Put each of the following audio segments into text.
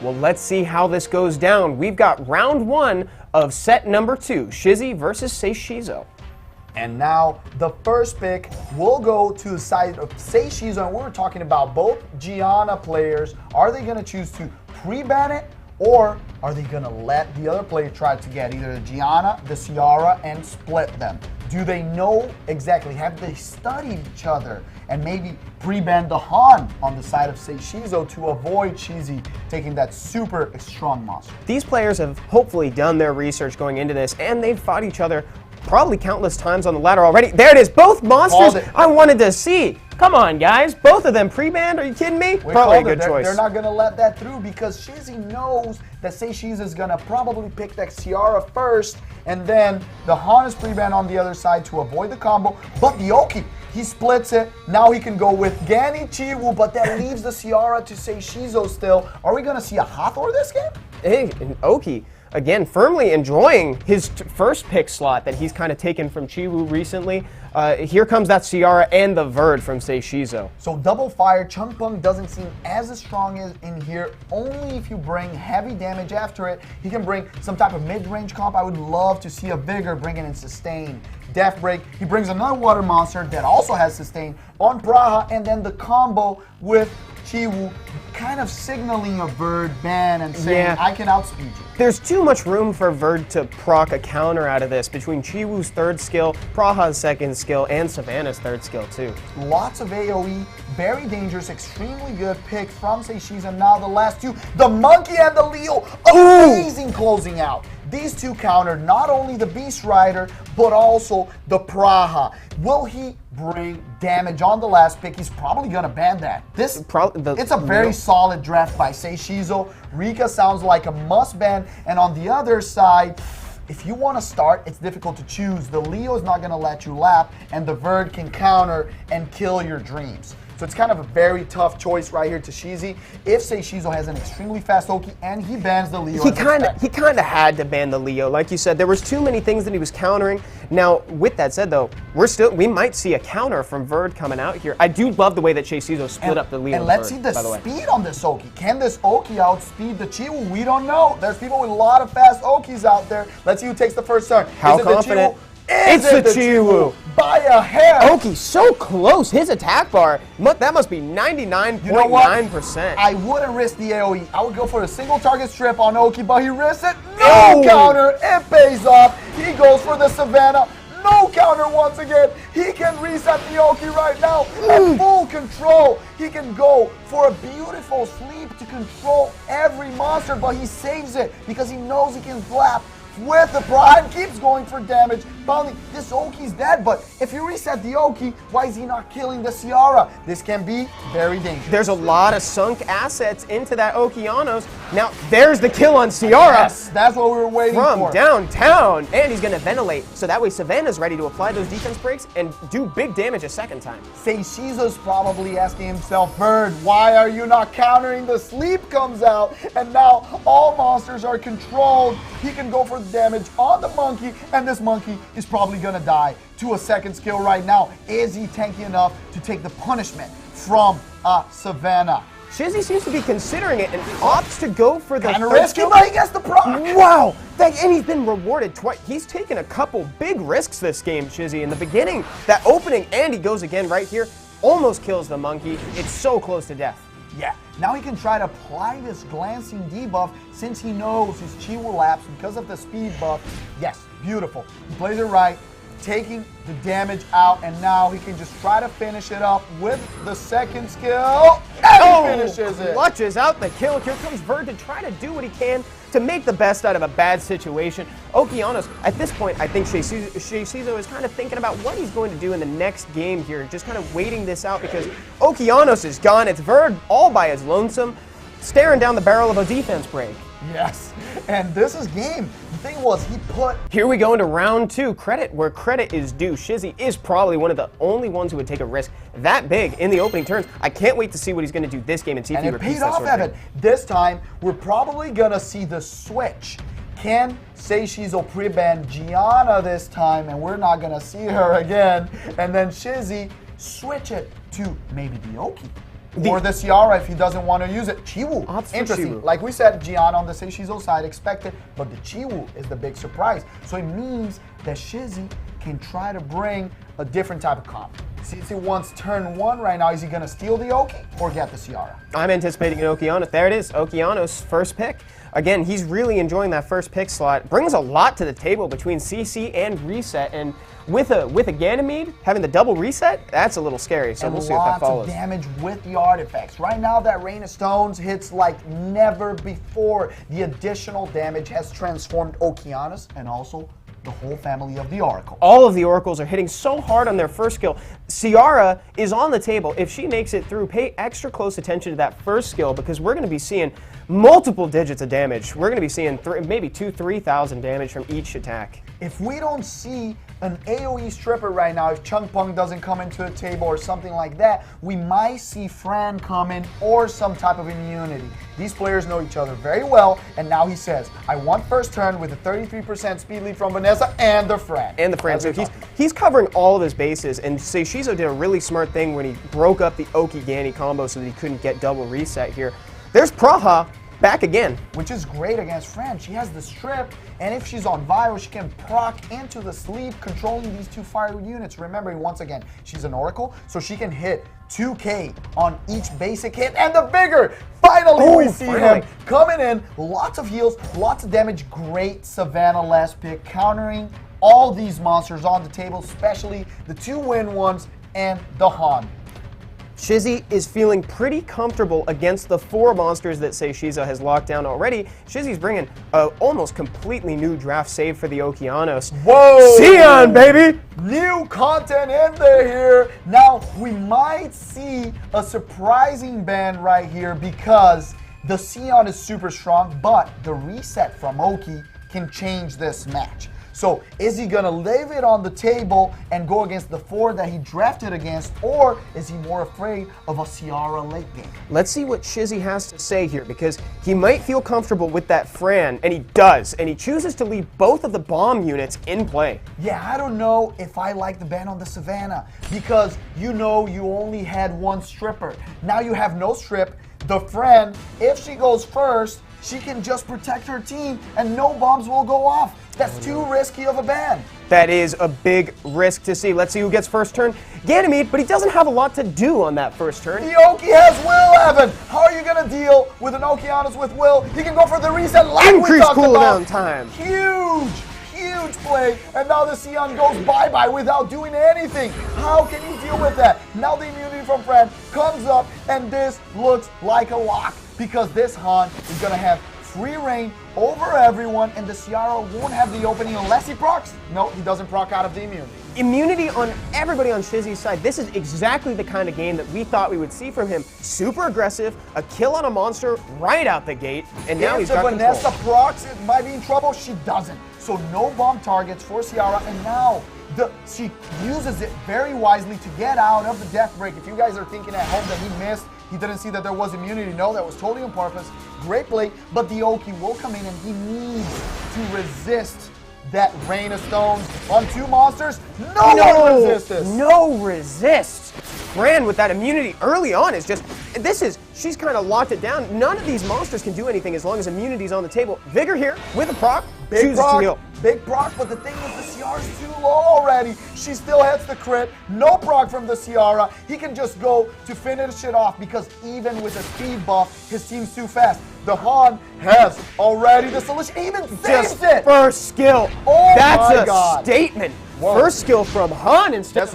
Well, let's see how this goes down. We've got round 1 of set number 2, SHIZZY versus SEIISHIZO. And now the first pick will go to the side of SEIISHIZO, and we're talking about both Gianna players. Are they going to choose to pre-ban it, or are they going to let the other player try to get either the Gianna, the Ciara, and split them? Do they know exactly? Have they studied each other and maybe pre-ban the Han on the side of SEIISHIZO to avoid SHIZZY taking that super strong monster? These players have hopefully done their research going into this, and they've fought each other probably countless times on the ladder already. There it is, both monsters I wanted to see. Come on, guys, both of them pre-banned? Are you kidding me? Probably a good choice. They're not going to let that through because SHIZZY knows that SEIISHIZO is going to probably pick that Ciara first, and then the Han is pre-banned on the other side to avoid the combo. But the Oki, he splits it. Now he can go with Gani Chiwu, but that leaves the Ciara to SEIISHIZO still. Are we going to see a Hathor this game? Hey, and Oki, again, firmly enjoying his first pick slot that he's kind of taken from Chiwu recently. Here comes that Ciara and the Verd from SEIISHIZO. So double fire, Chung Pung doesn't seem as strong as in here, only if you bring heavy damage after it. He can bring some type of mid-range comp. I would love to see a Vigor bringing in sustain. Death Break, he brings another water monster that also has sustain on Praha, and then the combo with Chiwu kind of signaling a Verd ban and saying, I can outspeed you. There's too much room for Verd to proc a counter out of this between Chiwu's third skill, Praha's second skill, and Savannah's third skill too. Lots of AoE, very dangerous, extremely good pick from SEIISHIZO. Now the last two, the Monkey and the Leo, amazing closing out. These two countered not only the Beast Rider, but also the Praha. Will he bring damage on the last pick? He's probably going to ban that. It's a very solid draft by SEIISHIZO. Rika sounds like a must ban. And on the other side, if you want to start, it's difficult to choose. The Leo is not going to let you lap, and the Verd can counter and kill your dreams. So it's kind of a very tough choice right here to SHIZZY. If SEIISHIZO has an extremely fast Oki and he bans the Leo, he kind of had to ban the Leo. Like you said, there was too many things that he was countering. Now, with that said, though, we might see a counter from Verd coming out here. I do love the way that SEIISHIZO split up the Leo. And let's see the speed on this Oki. Can this Oki outspeed the Chiwu? We don't know. There's people with a lot of fast Okis out there. Let's see who takes the first turn. How confident? It's the Chiwu by a hair. Oki so close. His attack bar, that must be 99.9%. You know what? I wouldn't risk the AoE. I would go for a single target strip on Oki, but he risks it. No counter. It pays off. He goes for the Savannah. No counter once again. He can reset the Oki right now at full control. He can go for a beautiful sleep to control every monster, but he saves it because he knows he can flap with the Prime, keeps going for damage. Finally, this Oki's dead, but if you reset the Oki, why is he not killing the Ciara? This can be very dangerous. There's a lot of sunk assets into that Okeanos. Now, there's the kill on Ciara. Yes, that's what we were waiting for. From downtown. And he's going to ventilate, so that way Savannah's ready to apply those defense breaks and do big damage a second time. SEIISHIZO's probably asking himself, Verd, why are you not countering? The sleep comes out, and now all monsters are controlled. He can go for damage on the Monkey, and this Monkey is probably gonna die to a second skill right now. Is he tanky enough to take the punishment from Savannah? SHIZZY seems to be considering it and opts to go for the third risky, skill. But he gets the proc. Wow! And he's been rewarded twice. He's taken a couple big risks this game, SHIZZY. In the beginning, that opening, and he goes again right here, almost kills the Monkey. It's so close to death. Yeah, now he can try to apply this glancing debuff since he knows his Chi will lapse because of the speed buff. Yes, beautiful. He plays it right, taking the damage out, and now he can just try to finish it up with the second skill, and he finishes it. Clutches out the kill. Here comes Verd to try to do what he can to make the best out of a bad situation. Okeanos, at this point, I think SEIISHIZO is kind of thinking about what he's going to do in the next game here, just kind of waiting this out because Okeanos is gone. It's Verd all by his lonesome, staring down the barrel of a defense break. Yes, and this is game. The thing was, he put... Here we go into round 2. Credit where credit is due. SHIZZY is probably one of the only ones who would take a risk that big in the opening turns. I can't wait to see what he's going to do this game and see if he repeats that sort of thing. And it paid off, Evan. This time, we're probably going to see the switch. Can SEIISHIZO pre-ban Gianna this time, and we're not going to see her again, and then SHIZZY switch it to maybe the Oki. or the Ciara if he doesn't want to use it. Chiwu, Opts for interesting. Chiwu. Like we said, Gian on the SEIISHIZO side expected, but the Chiwu is the big surprise. So it means that Shizzy can try to bring a different type of comp. Since he wants turn 1 right now, is he going to steal the Oki or get the Ciara? I'm anticipating an Okeanos. There it is, Okeanos, first pick. Again, he's really enjoying that first pick slot. Brings a lot to the table between CC and reset, and with a Ganymede having the double reset, that's a little scary. So we'll see what that follows. Lots of damage with the artifacts. Right now, that Rain of Stones hits like never before. The additional damage has transformed Okeanos and also the whole family of the Oracle. All of the Oracles are hitting so hard on their first skill. Ciara is on the table. If she makes it through, pay extra close attention to that first skill because we're going to be seeing multiple digits of damage. We're going to be seeing maybe 2,000-3,000 damage from each attack. If we don't see an AoE stripper right now, if Chung Pung doesn't come into the table or something like that, we might see Fran come in or some type of immunity. These players know each other very well, and now he says, I want first turn with a 33% speed lead from Vanessa and the Fran. And the Fran. So he's covering all of his bases, and SEIISHIZO did a really smart thing when he broke up the Oki-Gani combo so that he couldn't get double reset here. There's Praha back again. Which is great against Fran. She has the strip, and if she's on Viral, she can proc into the sleeve, controlling these 2 fire units. Remembering, once again, she's an Oracle, so she can hit 2K on each basic hit, and the Vigor! Finally, we see him coming in. Lots of heals, lots of damage. Great Savannah last pick, countering all these monsters on the table, especially the 2 win ones and the Han. Shizzy is feeling pretty comfortable against the 4 monsters that SEIISHIZO has locked down already. Shizzy's bringing an almost completely new draft save for the Okeanos. Whoa! Sion, baby! New content in there here. Now, we might see a surprising ban right here because the Sion is super strong, but the reset from Oki can change this match. So is he going to leave it on the table and go against the 4 that he drafted against, or is he more afraid of a Ciara late game? Let's see what Shizzy has to say here, because he might feel comfortable with that Fran, and he does, and he chooses to leave both of the bomb units in play. Yeah, I don't know if I like the ban on the Savannah, because you know you only had 1 stripper. Now you have no strip. The Fran, if she goes first, she can just protect her team and no bombs will go off. That's too risky of a ban. That is a big risk to see. Let's see who gets first turn. Ganymede, but he doesn't have a lot to do on that first turn. The Oki has Will, Evan. How are you going to deal with an Okeanos with Will? He can go for the reset like we talked cooldown about. time. Huge play. And now the Sion goes bye-bye without doing anything. How can you deal with that? Now the immunity from Fran comes up, and this looks like a lock because this Han is going to have free reign over everyone, and the Ciara won't have the opening unless he procs. No, he doesn't proc out of the immunity. Immunity on everybody on Shizzy's side. This is exactly the kind of game that we thought we would see from him. Super aggressive, a kill on a monster right out the gate, and now he's got control. If Vanessa procs, it might be in trouble. She doesn't. So no bomb targets for Ciara, and now she uses it very wisely to get out of the death break. If you guys are thinking at home that he missed, he didn't see that there was immunity. No, that was totally on purpose. Great play, but the Oki will come in and he needs to resist that Rain of Stones on 2 monsters. No resist this. No resist. Fran with that immunity early on is just, she's kind of locked it down. None of these monsters can do anything as long as immunity's on the table. Vigor here with a proc, chooses to heal. Big proc, but the thing is the Ciara's too low already. She still hits the crit. No proc from the Ciara. He can just go to finish it off because even with a speed buff, his team's too fast. The Han has already the solution. He even saves it. First skill. Oh that's my a God. Statement. Whoa. First skill from Han instead.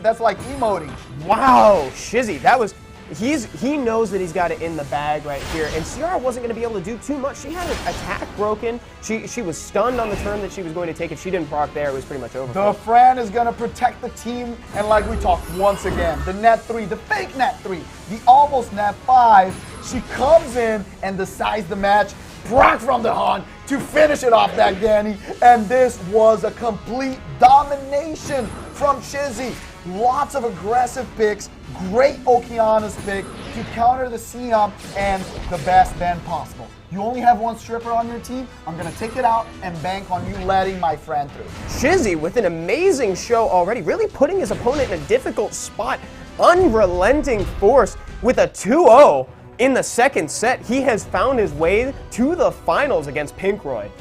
That's like emoting. Wow, Shizzy, that was. He knows that he's got it in the bag right here, and Ciara wasn't going to be able to do too much. She had an attack broken. She was stunned on the turn that she was going to take. If she didn't proc there, it was pretty much over. The Fran is going to protect the team, and like we talked once again, the net 3, the fake net 3, the almost net 5, she comes in and decides the match. Proc from the Han to finish it off that Gani, and this was a complete domination from Shizzy. Lots of aggressive picks, great Okeanos pick to counter the Siam, and the best ban possible. You only have 1 stripper on your team, I'm going to take it out and bank on you letting my friend through. Shizzy with an amazing show already, really putting his opponent in a difficult spot. Unrelenting force. with a 2-0 in the second set. He has found his way to the finals against Pinkroyd.